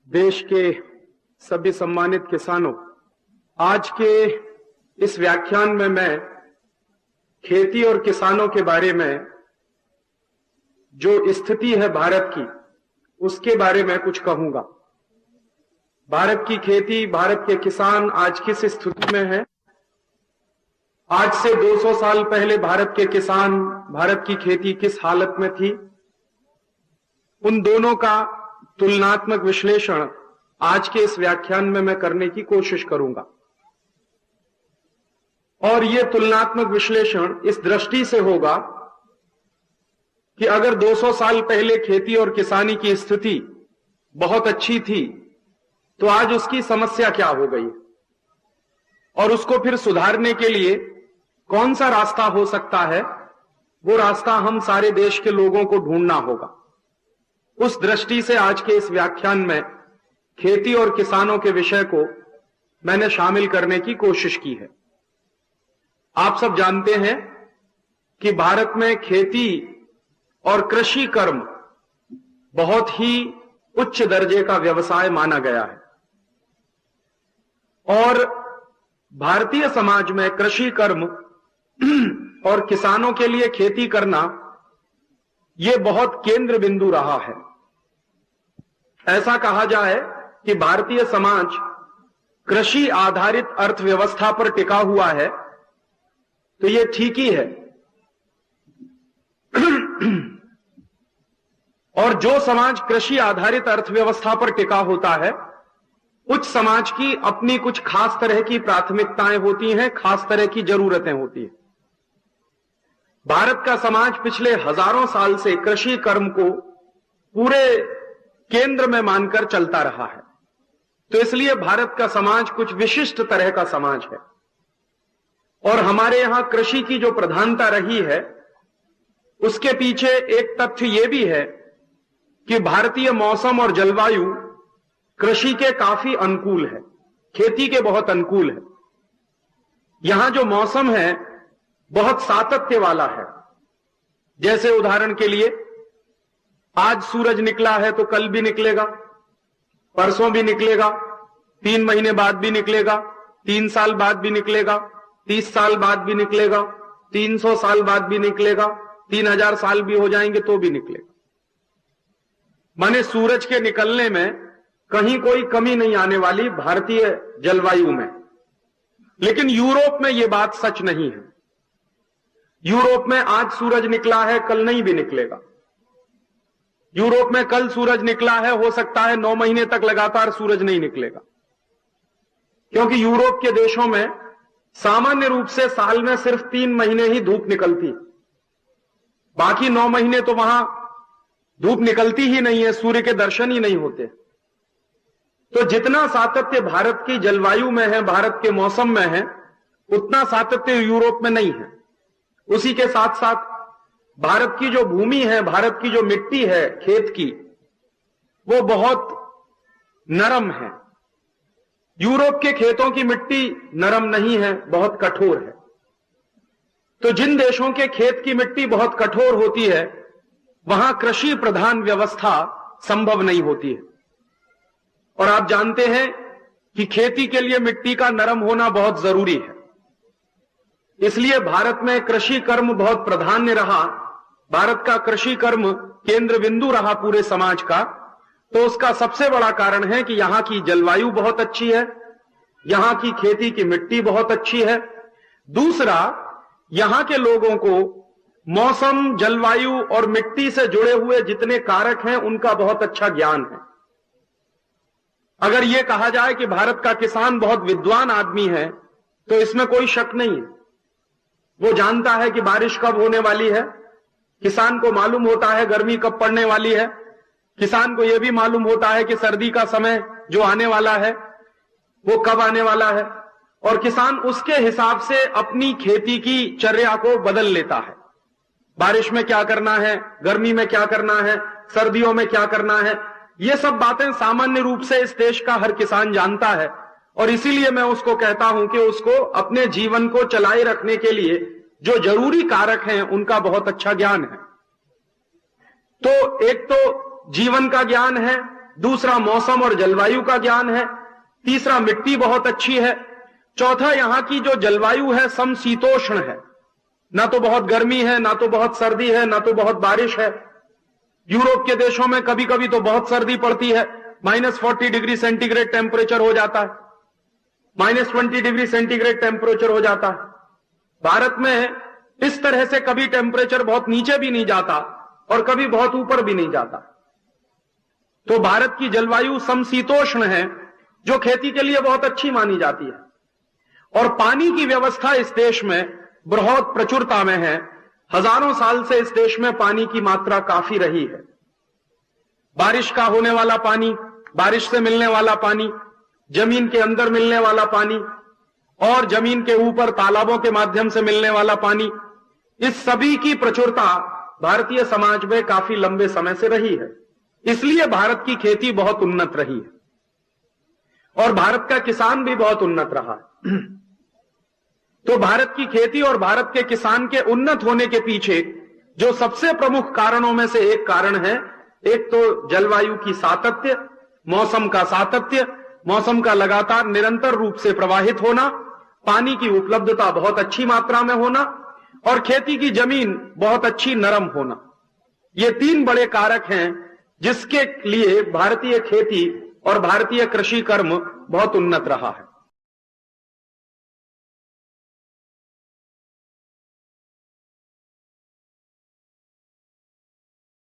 देश के सभी सम्मानित किसानों, आज के इस व्याख्यान में मैं खेती और किसानों के बारे में जो स्थिति है भारत की, उसके बारे में कुछ कहूंगा। भारत की खेती, भारत के किसान आज किस स्थिति में है? आज से 200 साल पहले भारत के किसान, भारत की खेती किस हालत में थी? उन दोनों का तुलनात्मक विश्लेषण आज के इस व्याख्यान में मैं करने की कोशिश करूंगा। और यह तुलनात्मक विश्लेषण इस दृष्टि से होगा कि अगर 200 साल पहले खेती और किसानी की स्थिति बहुत अच्छी थी, तो आज उसकी समस्या क्या हो गई और उसको फिर सुधारने के लिए कौन सा रास्ता हो सकता है, वो रास्ता हम सारे देश के लोगों को ढूंढना होगा। उस दृष्टि से आज के इस व्याख्यान में खेती और किसानों के विषय को मैंने शामिल करने की कोशिश की है। आप सब जानते हैं कि भारत में खेती और कृषि कर्म बहुत ही उच्च दर्जे का व्यवसाय माना गया है और भारतीय समाज में कृषि कर्म और किसानों के लिए खेती करना यह बहुत केंद्र बिंदु रहा है। ऐसा कहा जाए कि भारतीय समाज कृषि आधारित अर्थव्यवस्था पर टिका हुआ है, तो यह ठीक ही है। और जो समाज कृषि आधारित अर्थव्यवस्था पर टिका होता है, उस समाज की अपनी कुछ खास तरह की प्राथमिकताएं होती हैं, खास तरह की जरूरतें होती हैं। भारत का समाज पिछले हजारों साल से कृषि कर्म को पूरे केंद्र में मानकर चलता रहा है, तो इसलिए भारत का समाज कुछ विशिष्ट तरह का समाज है। और हमारे यहां कृषि की जो प्रधानता रही है, उसके पीछे एक तथ्य यह भी है कि भारतीय मौसम और जलवायु कृषि के काफी अनुकूल है, खेती के बहुत अनुकूल है। यहां जो मौसम है बहुत सातत्य वाला है। जैसे उदाहरण के लिए, आज सूरज निकला है तो कल भी निकलेगा, परसों भी निकलेगा, 3 महीने बाद भी निकलेगा, 3 साल बाद भी निकलेगा, 30 साल बाद भी निकलेगा, 300 साल बाद भी निकलेगा, 3000 साल भी हो जाएंगे तो भी निकलेगा। माने सूरज के निकलने में कहीं कोई कमी नहीं आने वाली भारतीय जलवायु में। लेकिन यूरोप में यह बात सच नहीं है। यूरोप में आज सूरज निकला है, कल नहीं भी निकलेगा। यूरोप में कल सूरज निकला है, हो सकता है 9 महीने तक लगातार सूरज नहीं निकलेगा, क्योंकि यूरोप के देशों में सामान्य रूप से साल में सिर्फ 3 महीने ही धूप निकलती, बाकी 9 महीने तो वहां धूप निकलती ही नहीं है, सूर्य के दर्शन ही नहीं होते। तो जितना सातत्य भारत की जलवायु में है, भारत के मौसम में है, उतना सातत्य यूरोप में नहीं है। उसी के साथ साथ भारत की जो भूमि है, भारत की जो मिट्टी है खेत की, वो बहुत नरम है। यूरोप के खेतों की मिट्टी नरम नहीं है, बहुत कठोर है। तो जिन देशों के खेत की मिट्टी बहुत कठोर होती है, वहां कृषि प्रधान व्यवस्था संभव नहीं होती है। और आप जानते हैं कि खेती के लिए मिट्टी का नरम होना बहुत जरूरी है। इसलिए भारत में कृषि कर्म बहुत प्राधान्य रहा। भारत का कृषि कर्म केंद्र बिंदु रहा पूरे समाज का। तो उसका सबसे बड़ा कारण है कि यहां की जलवायु बहुत अच्छी है, यहां की खेती की मिट्टी बहुत अच्छी है। दूसरा, यहां के लोगों को मौसम, जलवायु और मिट्टी से जुड़े हुए जितने कारक हैं, उनका बहुत अच्छा ज्ञान है। अगर यह कहा जाए कि भारत का किसान बहुत विद्वान आदमी है, तो इसमें कोई शक नहीं है। वो जानता है कि बारिश कब होने वाली है, किसान को मालूम होता है गर्मी कब पड़ने वाली है, किसान को यह भी मालूम होता है कि सर्दी का समय जो आने वाला है वो कब आने वाला है, और किसान उसके हिसाब से अपनी खेती की चर्या को बदल लेता है। बारिश में क्या करना है, गर्मी में क्या करना है, सर्दियों में क्या करना है, ये सब बातें सामान्य रूप से इस देश का हर किसान जानता है। और इसीलिए मैं उसको कहता हूं कि उसको अपने जीवन को चलाए रखने के लिए जो जरूरी कारक हैं, उनका बहुत अच्छा ज्ञान है। तो एक तो जीवन का ज्ञान है, दूसरा मौसम और जलवायु का ज्ञान है, तीसरा मिट्टी बहुत अच्छी है, चौथा यहां की जो जलवायु है समशीतोष्ण है, ना तो बहुत गर्मी है, ना तो बहुत सर्दी है, ना तो बहुत बारिश है। यूरोप के देशों में कभी कभी तो बहुत सर्दी पड़ती है, -40 डिग्री सेंटीग्रेड टेम्परेचर हो जाता है, -20 डिग्री सेंटीग्रेड टेम्परेचर हो जाता है। भारत में इस तरह से कभी टेम्परेचर बहुत नीचे भी नहीं जाता और कभी बहुत ऊपर भी नहीं जाता। तो भारत की जलवायु समशीतोष्ण है, जो खेती के लिए बहुत अच्छी मानी जाती है। और पानी की व्यवस्था इस देश में बहुत प्रचुरता में है। हजारों साल से इस देश में पानी की मात्रा काफी रही है। बारिश का होने वाला पानी, बारिश से मिलने वाला पानी, जमीन के अंदर मिलने वाला पानी और जमीन के ऊपर तालाबों के माध्यम से मिलने वाला पानी, इस सभी की प्रचुरता भारतीय समाज में काफी लंबे समय से रही है। इसलिए भारत की खेती बहुत उन्नत रही है और भारत का किसान भी बहुत उन्नत रहा है। तो भारत की खेती और भारत के किसान के उन्नत होने के पीछे जो सबसे प्रमुख कारणों में से एक कारण है, एक तो जलवायु की सातत्य, मौसम का सातत्य, मौसम का लगातार निरंतर रूप से प्रवाहित होना, पानी की उपलब्धता बहुत अच्छी मात्रा में होना और खेती की जमीन बहुत अच्छी नरम होना। ये तीन बड़े कारक हैं जिसके लिए भारतीय खेती और भारतीय कृषि कर्म बहुत उन्नत रहा है।